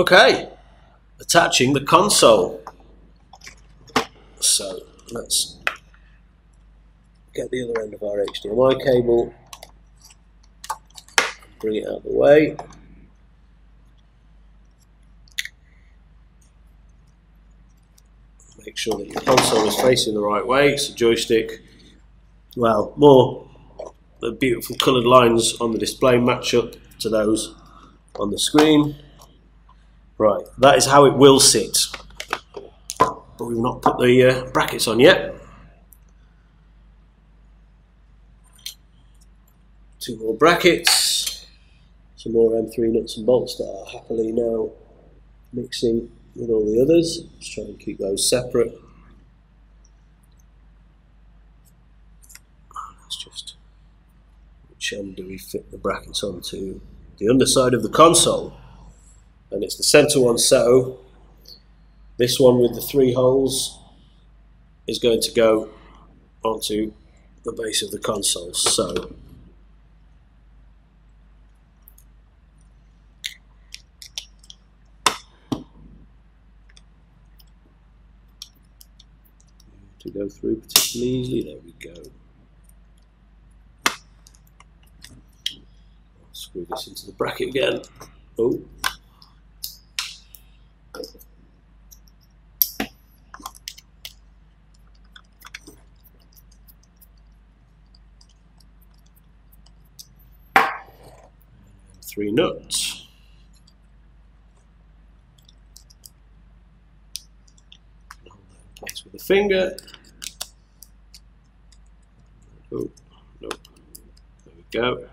Okay, attaching the console. So let's get the other end of our HDMI cable, bring it out of the way. Make sure that your console is facing the right way. It's a joystick. Well, more the beautiful coloured lines on the display match up to those on the screen. Right, that is how it will sit. But we've not put the brackets on yet. Two more brackets. Some more M3 nuts and bolts that are happily now mixing with all the others. Let's try and keep those separate. Let's just, which end do we fit the brackets onto? The underside of the console. And it's the centre one, so this one with the 3 holes is going to go onto the base of the console. So to go through particularly easily. There we go. Screw this into the bracket again. Oh. Three nuts. Hold that in place with a finger. Oh, nope. There we go.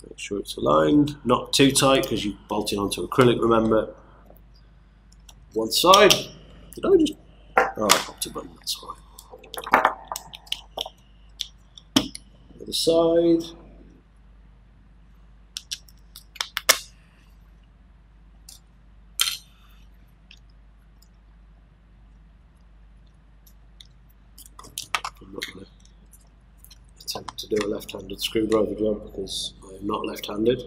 Make sure it's aligned, not too tight because you're bolting onto acrylic, remember. One side. Did I just... Oh, I popped a button, that's all right. Other side. I'm not going to attempt to do a left-handed screwdriver job because I am not left-handed.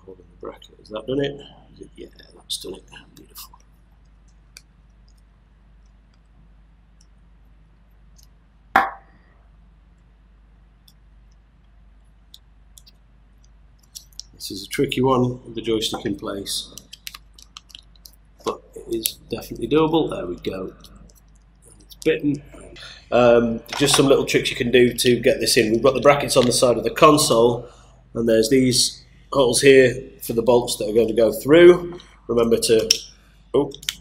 Holding the bracket, has that done it? Yeah, that's done it. Beautiful. This is a tricky one with the joystick in place, but it is definitely doable. There we go. It's bitten. Just some little tricks you can do to get this in. We've got the brackets on the side of the console, and there's these holes here for the bolts that are going to go through. Remember to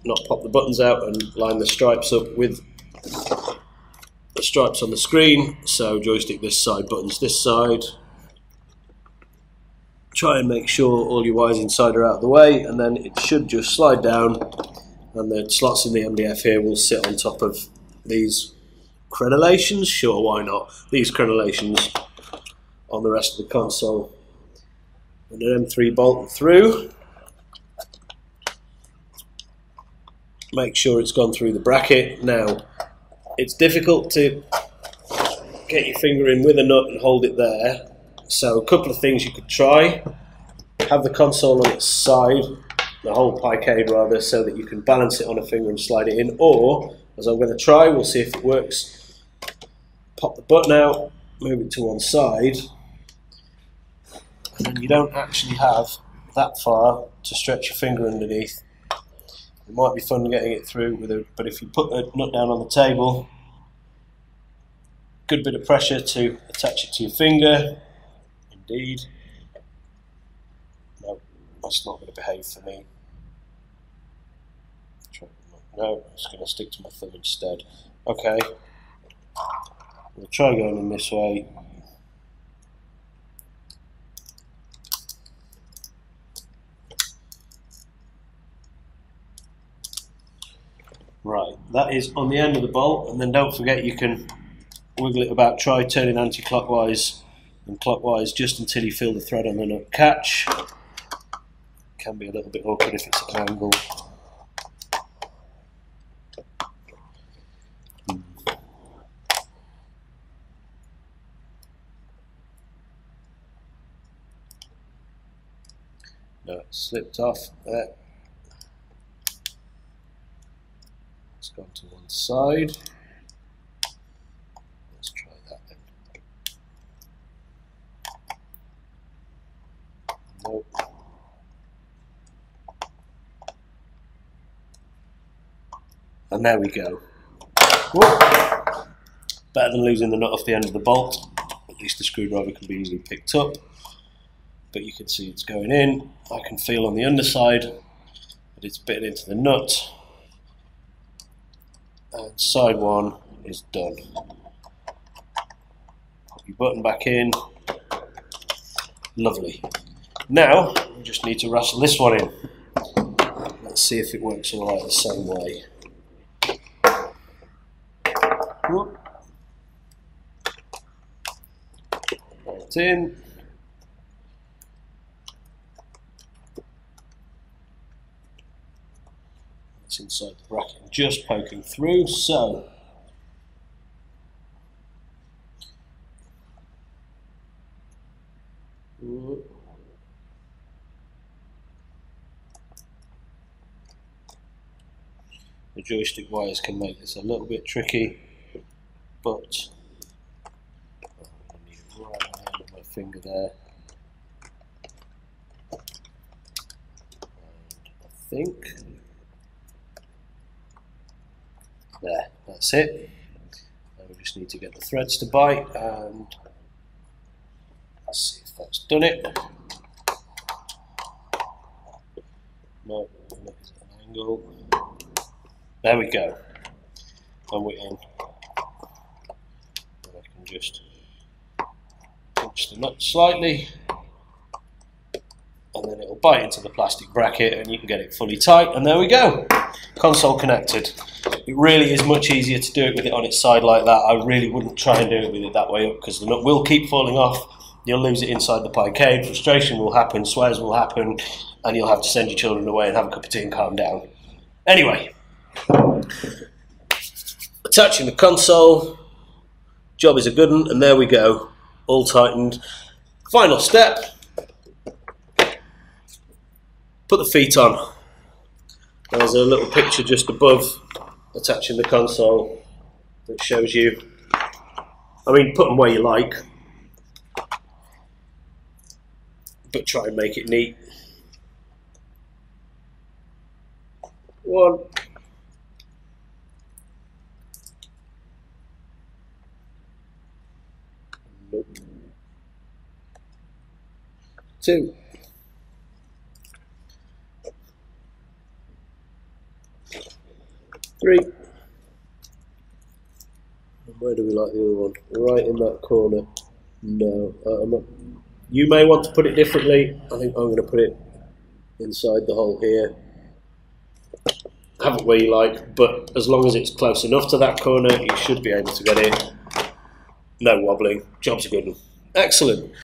not pop the buttons out and line the stripes up with the stripes on the screen. So joystick this side, buttons this side. Try and make sure all your wires inside are out of the way, and then it should just slide down, and the slots in the MDF here will sit on top of these crenellations. Sure, why not? These crenellations on the rest of the console. And an M3 bolt through. Make sure it's gone through the bracket. Now, it's difficult to get your finger in with a nut and hold it there. So a couple of things you could try. Have the console on its side, the whole Picade rather, so that you can balance it on a finger and slide it in. Or, as I'm going to try, we'll see if it works. Pop the button out, move it to one side. And then you don't actually have that far to stretch your finger underneath. It might be fun getting it through with it, but if you put the nut down on the table, good bit of pressure to attach it to your finger. Indeed. No, that's not going to behave for me. No, I'm just going to stick to my thumb instead. Okay. We'll try going in this way. Right, that is on the end of the bolt, and then don't forget you can wiggle it about. Try turning anti-clockwise and clockwise just until you feel the thread on the nut catch. Can be a little bit awkward if it's at an angle. No, it slipped off there. It's gone to one side. Let's try that then. Nope. And there we go. Whoa. Better than losing the nut off the end of the bolt. At least the screwdriver can be easily picked up. But you can see it's going in. I can feel on the underside that it's bitten into the nut. And side one is done. Pop your button back in. Lovely. Now, we just need to wrestle this one in. Let's see if it works alright the same way. Whoop. Right in. It's inside the bracket, just poking through, so the joystick wires can make this a little bit tricky, but I need it right on my finger there. And I think there, that's it. And we just need to get the threads to bite, and let's see if that's done it. No, look at an angle. There we go. And we're in. And I can just pinch the nut slightly, and then it'll bite into the plastic bracket, and you can get it fully tight. And there we go. Console connected. It really is much easier to do it with it on its side like that. I really wouldn't try and do it with it that way up, because the nut will keep falling off. You'll lose it inside the Picade. Frustration will happen, swears will happen, and you'll have to send your children away and have a cup of tea and calm down. Anyway, attaching the console. Job is a good one, and there we go. All tightened. Final step. Put the feet on. There's a little picture just above attaching the console that shows you. I mean, put them where you like, but try and make it neat. One. Nope. Two. Three. And where do we like the other one? Right in that corner. No. You may want to put it differently. I think I'm going to put it inside the hole here. Have it where you like, but as long as it's close enough to that corner, you should be able to get it. No wobbling. Job's a good one. Excellent.